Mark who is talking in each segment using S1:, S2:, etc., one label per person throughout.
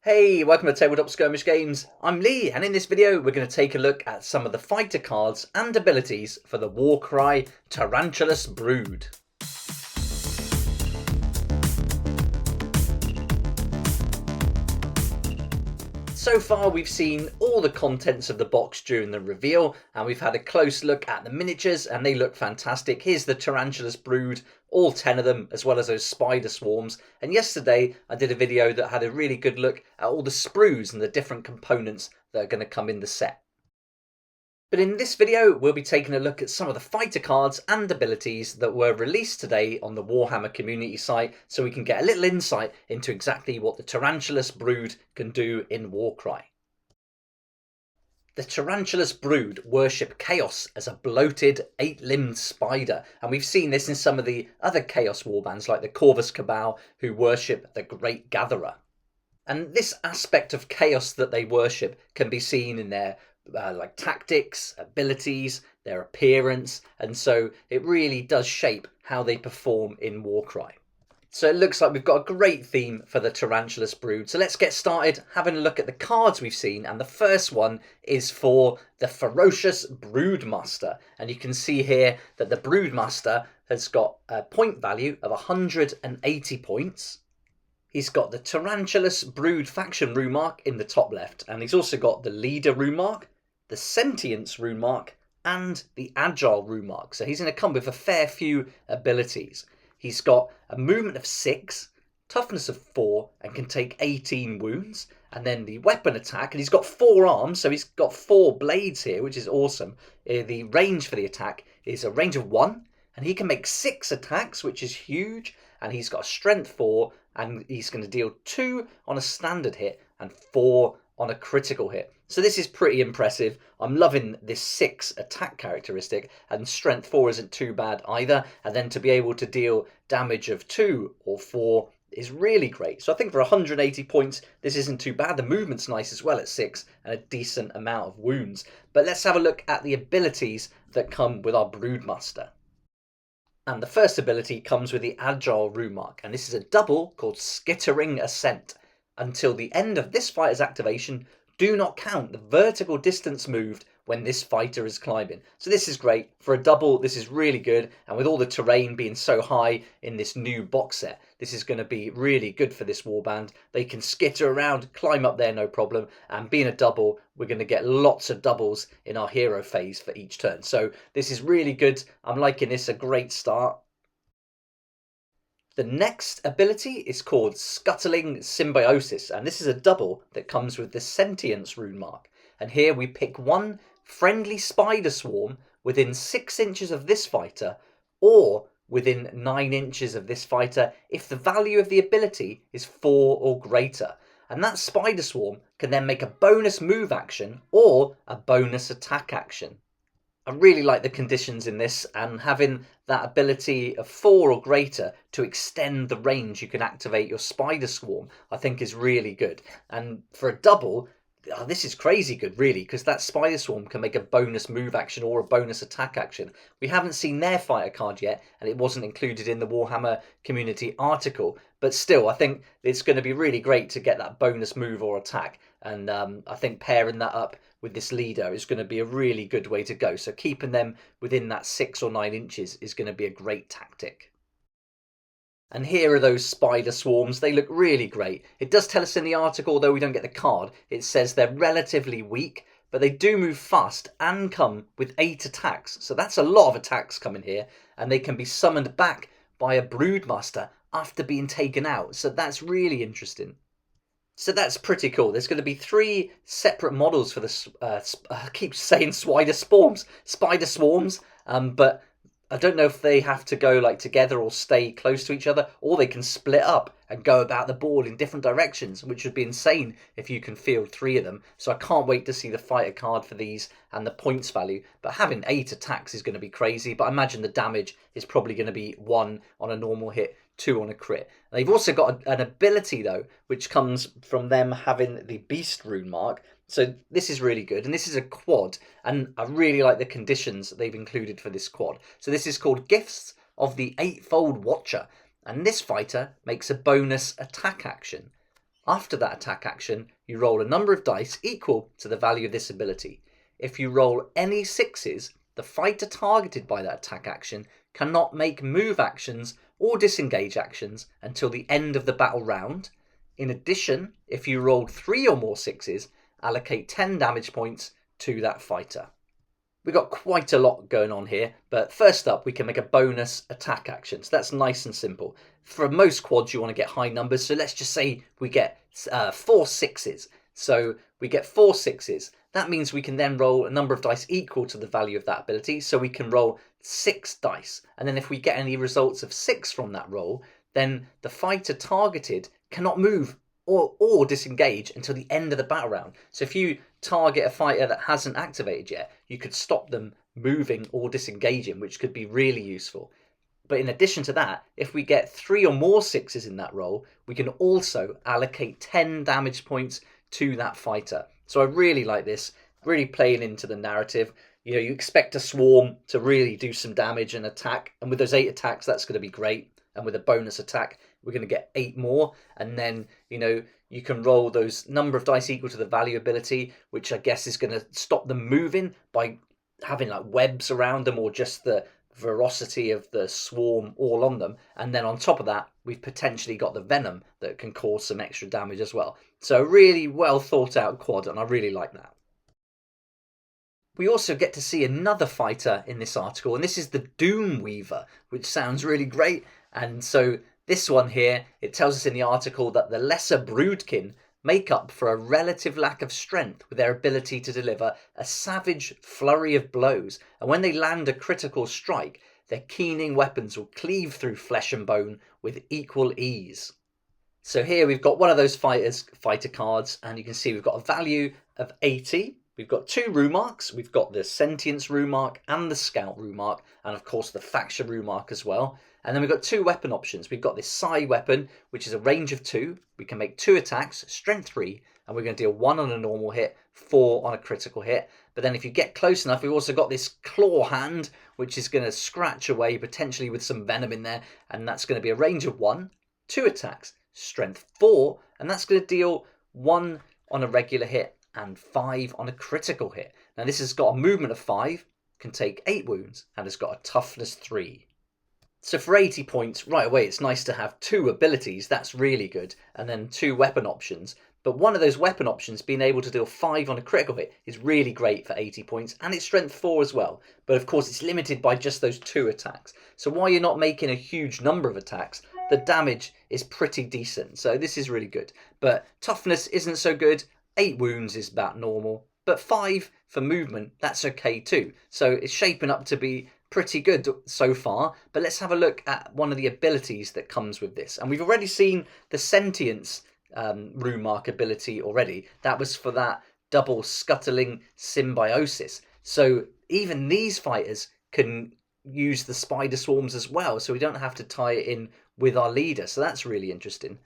S1: Hey, welcome to Tabletop Skirmish Games. I'm Lee, and in this video we're going to take a look at some of the fighter cards and abilities for the WARCRY Tarantulos Brood. So far we've seen all the contents of the box during the reveal, and we've had a close look at the miniatures and they look fantastic. Here's the Tarantulos Brood, all 10 of them, as well as those spider swarms. And yesterday I did a video that had a really good look at all the sprues and the different components that are going to come in the set. But in this video, we'll be taking a look at some of the fighter cards and abilities that were released today on the Warhammer community site, so we can get a little insight into exactly what the Tarantulos Brood can do in WARCRY. The Tarantulos Brood worship Chaos as a bloated, 8-limbed spider, and we've seen this in some of the other Chaos warbands like the Corvus Cabal, who worship the Great Gatherer. And this aspect of Chaos that they worship can be seen in their like tactics, abilities, their appearance, and so it really does shape how they perform in WARCRY. So it looks like we've got a great theme for the Tarantulos Brood. So let's get started having a look at the cards we've seen, and the first one is for the ferocious Broodmaster, and you can see here that the Broodmaster has got a point value of 180 points. He's got the Tarantulos Brood faction rune mark in the top left, and he's also got the leader rune mark, the sentience rune mark, and the agile rune mark. So he's going to come with a fair few abilities. He's got a movement of 6, toughness of 4, and can take 18 wounds. And then the weapon attack, and he's got 4 arms, so he's got 4 blades here, which is awesome. The range for the attack is a range of 1, and he can make 6 attacks, which is huge. And he's got a strength 4, and he's going to deal 2 on a standard hit and 4 on a critical hit. So this is pretty impressive. I'm loving this 6 attack characteristic, and strength 4 isn't too bad either. And then to be able to deal damage of 2 or 4 is really great. So I think for 180 points, this isn't too bad. The movement's nice as well at 6 and a decent amount of wounds. But let's have a look at the abilities that come with our Broodmaster. And the first ability comes with the Agile rune mark, and this is a double called Skittering Ascent. Until the end of this fighter's activation, do not count the vertical distance moved when this fighter is climbing. So this is great. For a double, this is really good, and with all the terrain being so high in this new box set, this is going to be really good for this warband. They can skitter around, climb up there no problem, and being a double, we're going to get lots of doubles in our hero phase for each turn. So this is really good. I'm liking this, a great start. The next ability is called Scuttling Symbiosis, and this is a double that comes with the Sentience rune mark. And here we pick one friendly spider swarm within 6 inches of this fighter, or within 9 inches of this fighter if the value of the ability is 4 or greater. And that spider swarm can then make a bonus move action or a bonus attack action. I really like the conditions in this, and having that ability of 4 or greater to extend the range you can activate your spider swarm, I think is really good. And for a double, this is crazy good really, because that spider swarm can make a bonus move action or a bonus attack action. We haven't seen their fighter card yet, and it wasn't included in the Warhammer community article, but still I think it's going to be really great to get that bonus move or attack, and I think pairing that up with this leader is going to be a really good way to go. So keeping them within that 6 or 9 inches is going to be a great tactic. And here are those spider swarms. They look really great. It does tell us in the article, although we don't get the card, it says they're relatively weak, but they do move fast and come with 8 attacks. So that's a lot of attacks coming here, and they can be summoned back by a Broodmaster after being taken out. So that's really interesting. So that's pretty cool. There's going to be 3 separate models for the, I keep saying spider swarms, but I don't know if they have to go like together or stay close to each other, or they can split up and go about the board in different directions, which would be insane if you can field 3 of them. So I can't wait to see the fighter card for these and the points value. But having 8 attacks is going to be crazy, but I imagine the damage is probably going to be 1 on a normal hit, 2 on a crit. They've also got an ability though, which comes from them having the Beast rune mark. So this is really good, and this is a quad, and I really like the conditions they've included for this quad. So this is called Gifts of the Eightfold Watcher, and this fighter makes a bonus attack action. After that attack action, you roll a number of dice equal to the value of this ability. If you roll any 6s, the fighter targeted by that attack action cannot make move actions or disengage actions until the end of the battle round. In addition, if you rolled 3 or more 6s, allocate 10 damage points to that fighter. We've got quite a lot going on here, but first up we can make a bonus attack action. So that's nice and simple. For most quads you want to get high numbers, so let's just say we get 4 6s. So we get 4 6s. That means we can then roll a number of dice equal to the value of that ability, so we can roll 6 dice. And then if we get any results of 6 from that roll, then the fighter targeted cannot move or disengage until the end of the battle round. So if you target a fighter that hasn't activated yet, you could stop them moving or disengaging, which could be really useful. But in addition to that, if we get 3 or more 6s in that roll, we can also allocate 10 damage points to that fighter. So I really like this, really playing into the narrative. You know, you expect a swarm to really do some damage and attack, and with those 8 attacks, that's going to be great. And with a bonus attack, we're going to get 8 more, and then, you know, you can roll those number of dice equal to the value ability, which I guess is going to stop them moving by having like webs around them, or just the ferocity of the swarm all on them. And then on top of that, we've potentially got the venom that can cause some extra damage as well. So really well thought out quad, and I really like that. We also get to see another fighter in this article, and this is the Doomweaver, which sounds really great. And so this one here, it tells us in the article that the lesser broodkin make up for a relative lack of strength with their ability to deliver a savage flurry of blows, and when they land a critical strike, their keening weapons will cleave through flesh and bone with equal ease. So here we've got one of those fighter cards, and you can see we've got a value of 80. We've got 2 rune marks. We've got the Sentience rune mark and the Scout rune mark, and of course the Faction rune mark as well. And then we've got 2 weapon options. We've got this Psi weapon, which is a range of 2. We can make 2 attacks, strength 3, and we're going to deal 1 on a normal hit, 4 on a critical hit. But then if you get close enough, we've also got this claw hand, which is going to scratch away, potentially with some venom in there, and that's going to be a range of 1, 2 attacks, strength 4, and that's going to deal 1 on a regular hit and 5 on a critical hit. Now this has got a movement of 5, can take 8 wounds, and has got a toughness 3. So for 80 points, right away, it's nice to have 2 abilities. That's really good. And then 2 weapon options. But one of those weapon options, being able to deal 5 on a critical hit, is really great for 80 points. And it's strength 4 as well. But of course, it's limited by just those 2 attacks. So while you're not making a huge number of attacks, the damage is pretty decent. So this is really good. But toughness isn't so good. 8 wounds is about normal. But 5 for movement, that's okay too. So it's shaping up to be pretty good so far, but let's have a look at one of the abilities that comes with this. And we've already seen the Sentience rune mark ability already. That was for that double scuttling symbiosis. So even these fighters can use the spider swarms as well, so we don't have to tie it in with our leader. So that's really interesting.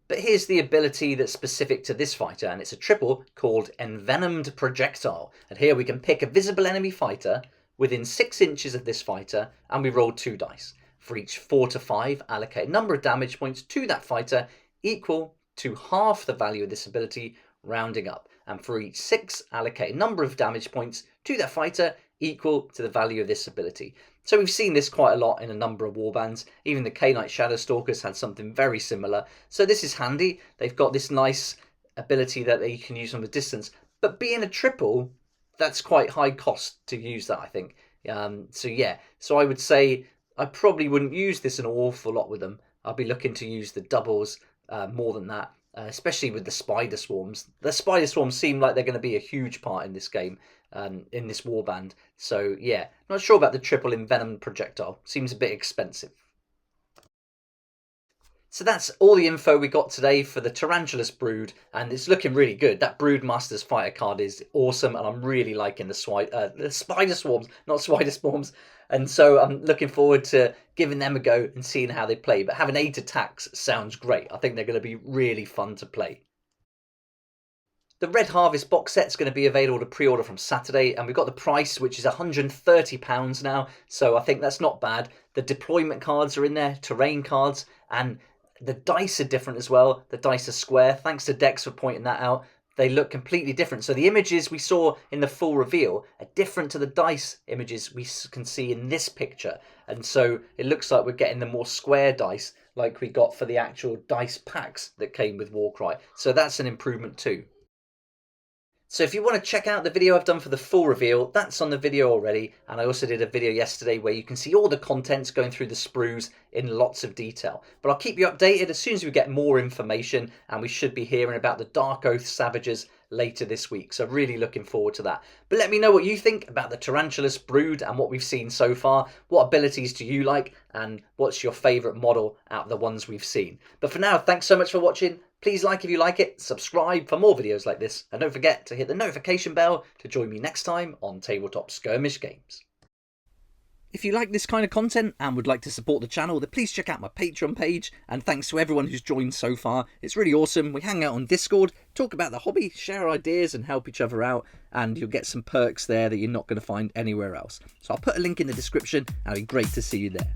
S1: But here's the ability that's specific to this fighter, and it's a triple called Envenomed Projectile. And here we can pick a visible enemy fighter within 6 inches of this fighter, and we roll 2 dice. For each 4 to 5, allocate a number of damage points to that fighter equal to half the value of this ability, rounding up. And for each 6, allocate a number of damage points to that fighter equal to the value of this ability. So we've seen this quite a lot in a number of warbands. Even the K-Knight Shadowstalkers had something very similar. So this is handy. They've got this nice ability that they can use from a distance. But being a triple, that's quite high cost to use that, I think. So yeah, so I would say I probably wouldn't use this an awful lot with them. I'll be looking to use the doubles more than that, especially with the spider swarms. The spider swarms seem like they're going to be a huge part in this game, in this warband. So yeah, not sure about the triple Envenomed Projectile. Seems a bit expensive. So that's all the info we got today for the Tarantulos Brood, and it's looking really good. That Broodmaster's fighter card is awesome, and I'm really liking the spider swarms, not spider swarms. And so I'm looking forward to giving them a go and seeing how they play. But having 8 attacks sounds great. I think they're going to be really fun to play. The Red Harvest box set is going to be available to pre-order from Saturday, and we've got the price, which is £130 now, so I think that's not bad. The deployment cards are in there, terrain cards, and The dice are different as well. The dice are square. Thanks to Dex for pointing that out. They look completely different. So the images we saw in the full reveal are different to the dice images we can see in this picture. And so it looks like we're getting the more square dice like we got for the actual dice packs that came with Warcry. So that's an improvement too. So if you want to check out the video I've done for the full reveal, that's on the video already. And I also did a video yesterday where you can see all the contents going through the sprues in lots of detail. But I'll keep you updated as soon as we get more information, and we should be hearing about the Dark Oath Savages later this week. So really looking forward to that. But let me know what you think about the Tarantulos brood and what we've seen so far. What abilities do you like, and what's your favourite model out of the ones we've seen? But for now, thanks so much for watching. Please like if you like it, subscribe for more videos like this, and don't forget to hit the notification bell to join me next time on Tabletop Skirmish Games. If you like this kind of content and would like to support the channel, then please check out my Patreon page, and thanks to everyone who's joined so far. It's really awesome. We hang out on Discord, talk about the hobby, share ideas and help each other out, and you'll get some perks there that you're not going to find anywhere else. So I'll put a link in the description, and it'd be great to see you there.